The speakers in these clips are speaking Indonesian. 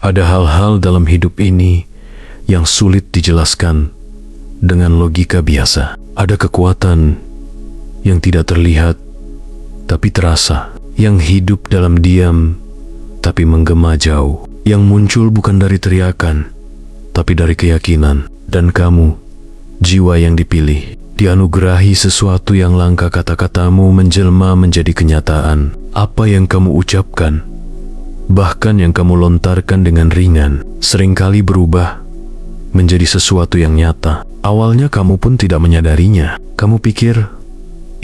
Ada hal-hal dalam hidup ini yang sulit dijelaskan dengan logika biasa. Ada kekuatan yang tidak terlihat tapi terasa, yang hidup dalam diam tapi menggema jauh, yang muncul bukan dari teriakan tapi dari keyakinan. Dan kamu, jiwa yang dipilih, dianugerahi sesuatu yang langka. Kata-katamu menjelma menjadi kenyataan. Apa yang kamu ucapkan, bahkan yang kamu lontarkan dengan ringan, seringkali berubah menjadi sesuatu yang nyata. Awalnya kamu pun tidak menyadarinya. Kamu pikir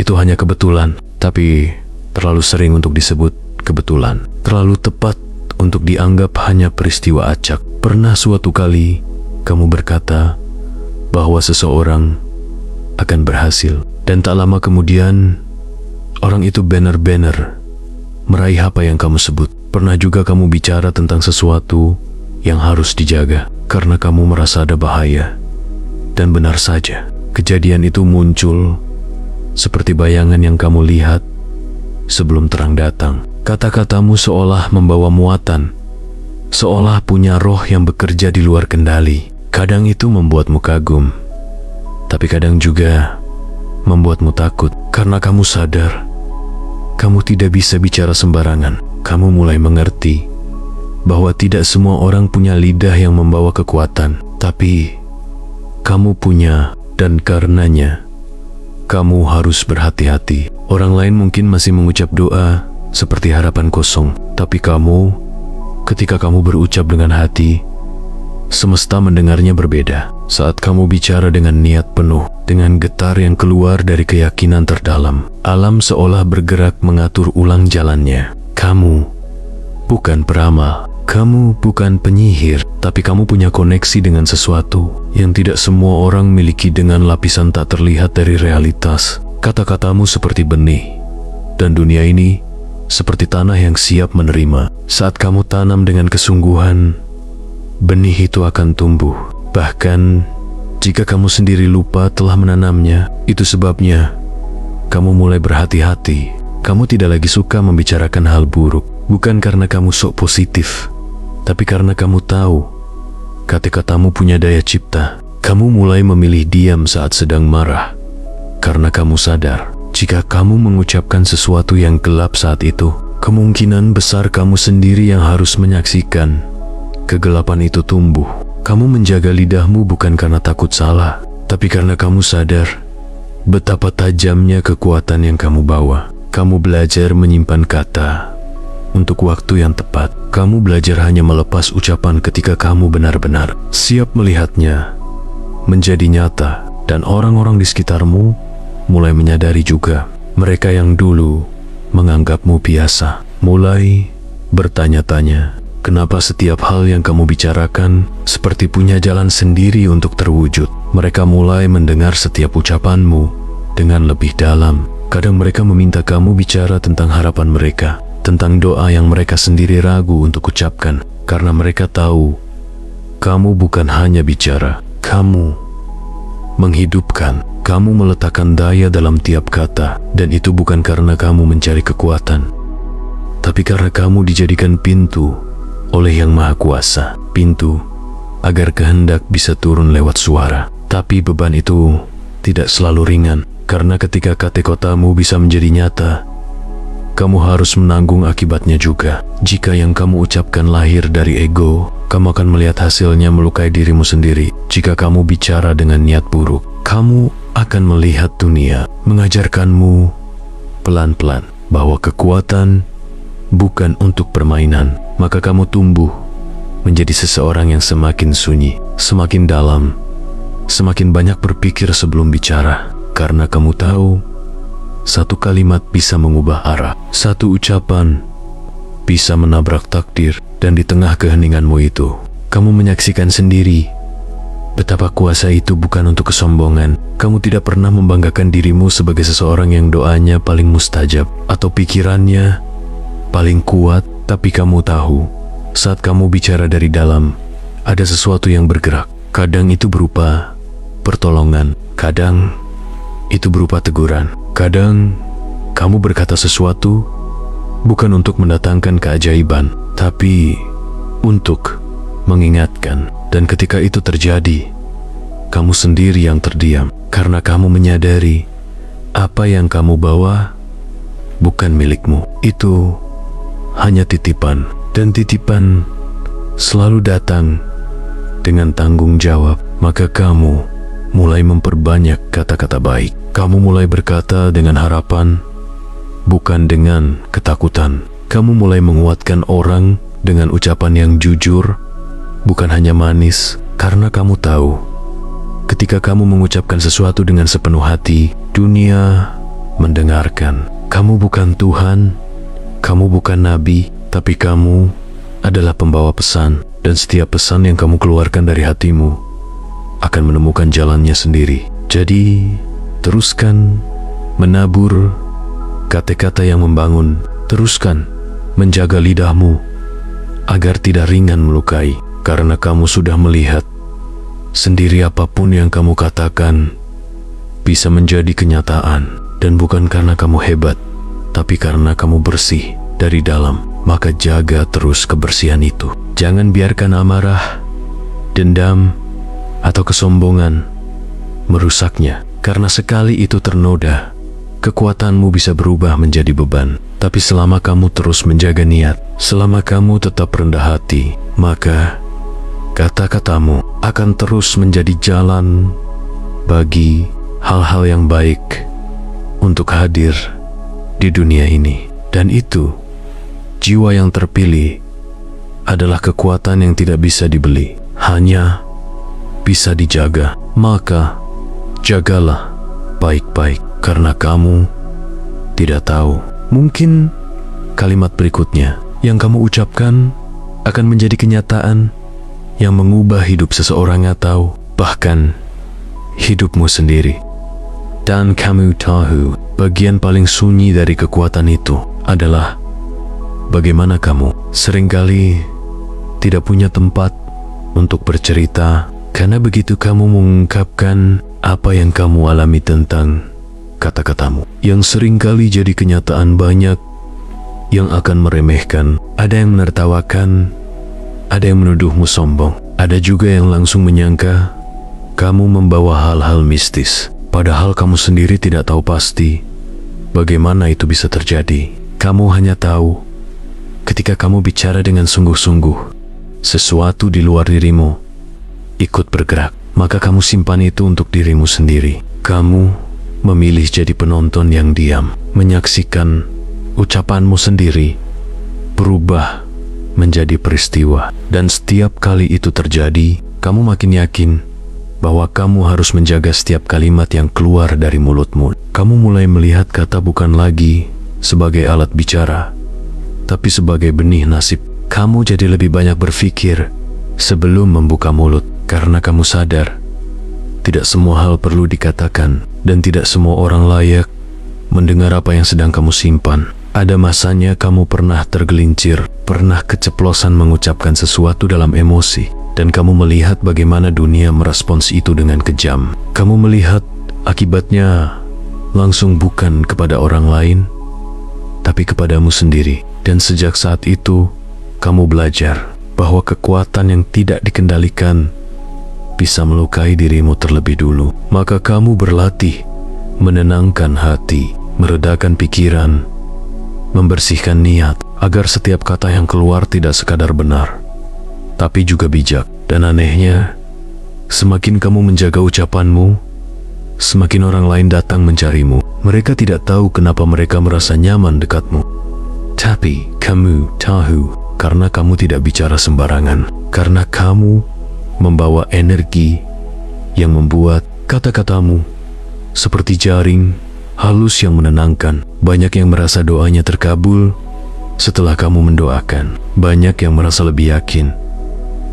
itu hanya kebetulan, tapi terlalu sering untuk disebut kebetulan. Terlalu tepat untuk dianggap hanya peristiwa acak. Pernah suatu kali kamu berkata bahwa seseorang akan berhasil, dan tak lama kemudian orang itu benar-benar meraih apa yang kamu sebut. Pernah juga kamu bicara tentang sesuatu yang harus dijaga karena kamu merasa ada bahaya. Dan benar saja, kejadian itu muncul seperti bayangan yang kamu lihat sebelum terang datang. Kata-katamu seolah membawa muatan, seolah punya roh yang bekerja di luar kendali. Kadang itu membuatmu kagum, tapi kadang juga membuatmu takut karena kamu sadar kamu tidak bisa bicara sembarangan. Kamu mulai mengerti bahwa tidak semua orang punya lidah yang membawa kekuatan, tapi kamu punya, dan karenanya kamu harus berhati-hati. Orang lain mungkin masih mengucap doa seperti harapan kosong, tapi kamu, ketika kamu berucap dengan hati, semesta mendengarnya berbeda. Saat kamu bicara dengan niat penuh, dengan getar yang keluar dari keyakinan terdalam, alam seolah bergerak mengatur ulang jalannya. Kamu bukan peramal, kamu bukan penyihir, tapi kamu punya koneksi dengan sesuatu yang tidak semua orang miliki, dengan lapisan tak terlihat dari realitas. Kata-katamu seperti benih, dan dunia ini seperti tanah yang siap menerima. Saat kamu tanam dengan kesungguhan, benih itu akan tumbuh. Bahkan jika kamu sendiri lupa telah menanamnya. Itu sebabnya kamu mulai berhati-hati. Kamu tidak lagi suka membicarakan hal buruk, bukan karena kamu sok positif, tapi karena kamu tahu kata-katamu punya daya cipta. Kamu mulai memilih diam saat sedang marah, karena kamu sadar jika kamu mengucapkan sesuatu yang gelap saat itu, kemungkinan besar kamu sendiri yang harus menyaksikan kegelapan itu tumbuh. Kamu menjaga lidahmu bukan karena takut salah, tapi karena kamu sadar betapa tajamnya kekuatan yang kamu bawa. Kamu belajar menyimpan kata untuk waktu yang tepat. Kamu belajar hanya melepas ucapan ketika kamu benar-benar siap melihatnya menjadi nyata. Dan orang-orang di sekitarmu mulai menyadari juga. Mereka yang dulu menganggapmu biasa mulai bertanya-tanya, kenapa setiap hal yang kamu bicarakan seperti punya jalan sendiri untuk terwujud. Mereka mulai mendengar setiap ucapanmu dengan lebih dalam. Kadang mereka meminta kamu bicara tentang harapan mereka, tentang doa yang mereka sendiri ragu untuk ucapkan, karena mereka tahu kamu bukan hanya bicara, kamu menghidupkan. Kamu meletakkan daya dalam tiap kata, dan itu bukan karena kamu mencari kekuatan, tapi karena kamu dijadikan pintu oleh Yang Maha Kuasa. Pintu agar kehendak bisa turun lewat suara. Tapi beban itu tidak selalu ringan, karena ketika kata-katamu bisa menjadi nyata, kamu harus menanggung akibatnya juga. Jika yang kamu ucapkan lahir dari ego, kamu akan melihat hasilnya melukai dirimu sendiri. Jika kamu bicara dengan niat buruk, kamu akan melihat dunia mengajarkanmu pelan-pelan bahwa kekuatan bukan untuk permainan. Maka kamu tumbuh menjadi seseorang yang semakin sunyi, semakin dalam, semakin banyak berpikir sebelum bicara. Karena kamu tahu, satu kalimat bisa mengubah arah, satu ucapan bisa menabrak takdir. Dan di tengah keheninganmu itu, kamu menyaksikan sendiri betapa kuasa itu bukan untuk kesombongan. Kamu tidak pernah membanggakan dirimu sebagai seseorang yang doanya paling mustajab atau pikirannya paling kuat, tapi kamu tahu, saat kamu bicara dari dalam, ada sesuatu yang bergerak. Kadang itu berupa pertolongan, kadang itu berupa teguran. Kadang kamu berkata sesuatu bukan untuk mendatangkan keajaiban, tapi untuk mengingatkan. Dan ketika itu terjadi, kamu sendiri yang terdiam karena kamu menyadari apa yang kamu bawa bukan milikmu. Itu hanya titipan, dan titipan selalu datang dengan tanggung jawab. Maka kamu mulai memperbanyak kata-kata baik. Kamu mulai berkata dengan harapan, bukan dengan ketakutan. Kamu mulai menguatkan orang dengan ucapan yang jujur, bukan hanya manis, karena kamu tahu, ketika kamu mengucapkan sesuatu dengan sepenuh hati, dunia mendengarkan. Kamu bukan Tuhan, kamu bukan nabi, tapi kamu adalah pembawa pesan, dan setiap pesan yang kamu keluarkan dari hatimu akan menemukan jalannya sendiri. Jadi, teruskan menabur kata-kata yang membangun. Teruskan menjaga lidahmu agar tidak ringan melukai, karena kamu sudah melihat sendiri apapun yang kamu katakan bisa menjadi kenyataan. Dan bukan karena kamu hebat, tapi karena kamu bersih dari dalam. Maka jaga terus kebersihan itu. Jangan biarkan amarah, dendam, atau kesombongan merusaknya. Karena sekali itu ternoda, kekuatanmu bisa berubah menjadi beban. Tapi selama kamu terus menjaga niat, selama kamu tetap rendah hati, maka kata-katamu akan terus menjadi jalan bagi hal-hal yang baik untuk hadir di dunia ini. Dan itu, jiwa yang terpilih adalah kekuatan yang tidak bisa dibeli, hanya bisa dijaga. Maka jagalah baik-baik, karena kamu tidak tahu, mungkin kalimat berikutnya yang kamu ucapkan akan menjadi kenyataan yang mengubah hidup seseorang atau bahkan hidupmu sendiri. Dan kamu tahu, bagian paling sunyi dari kekuatan itu adalah bagaimana kamu seringkali tidak punya tempat untuk bercerita, karena begitu kamu mengungkapkan apa yang kamu alami tentang kata-katamu yang seringkali jadi kenyataan, banyak yang akan meremehkan, ada yang menertawakan, ada yang menuduhmu sombong, ada juga yang langsung menyangka kamu membawa hal-hal mistis. Padahal kamu sendiri tidak tahu pasti bagaimana itu bisa terjadi. Kamu hanya tahu ketika kamu bicara dengan sungguh-sungguh, sesuatu di luar dirimu ikut bergerak. Maka kamu simpan itu untuk dirimu sendiri. Kamu memilih jadi penonton yang diam, menyaksikan ucapanmu sendiri berubah menjadi peristiwa. Dan setiap kali itu terjadi, kamu makin yakin bahwa kamu harus menjaga setiap kalimat yang keluar dari mulutmu. Kamu mulai melihat kata bukan lagi sebagai alat bicara, tapi sebagai benih nasib. Kamu jadi lebih banyak berpikir sebelum membuka mulut, karena kamu sadar tidak semua hal perlu dikatakan, dan tidak semua orang layak mendengar apa yang sedang kamu simpan. Ada masanya kamu pernah tergelincir, pernah keceplosan mengucapkan sesuatu dalam emosi, dan kamu melihat bagaimana dunia merespons itu dengan kejam. Kamu melihat akibatnya langsung bukan kepada orang lain, tapi kepadamu sendiri. Dan sejak saat itu, kamu belajar bahwa kekuatan yang tidak dikendalikan bisa melukai dirimu terlebih dulu. Maka kamu berlatih menenangkan hati, meredakan pikiran, membersihkan niat, agar setiap kata yang keluar tidak sekadar benar, tapi juga bijak. Dan anehnya, semakin kamu menjaga ucapanmu, semakin orang lain datang mencarimu. Mereka tidak tahu kenapa mereka merasa nyaman dekatmu, tapi kamu tahu, karena kamu tidak bicara sembarangan, karena kamu membawa energi yang membuat kata-katamu seperti jaring halus yang menenangkan. Banyak yang merasa doanya terkabul setelah kamu mendoakan. Banyak yang merasa lebih yakin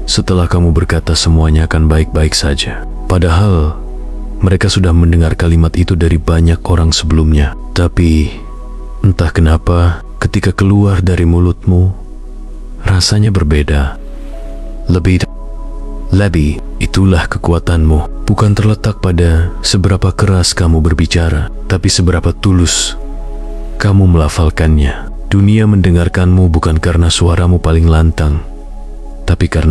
setelah kamu berkata semuanya akan baik-baik saja. Padahal mereka sudah mendengar kalimat itu dari banyak orang sebelumnya. Tapi entah kenapa ketika keluar dari mulutmu rasanya berbeda. Lebih, itulah kekuatanmu. Bukan terletak pada seberapa keras kamu berbicara, tapi seberapa tulus kamu melafalkannya. Dunia mendengarkanmu bukan karena suaramu paling lantang, tapi karena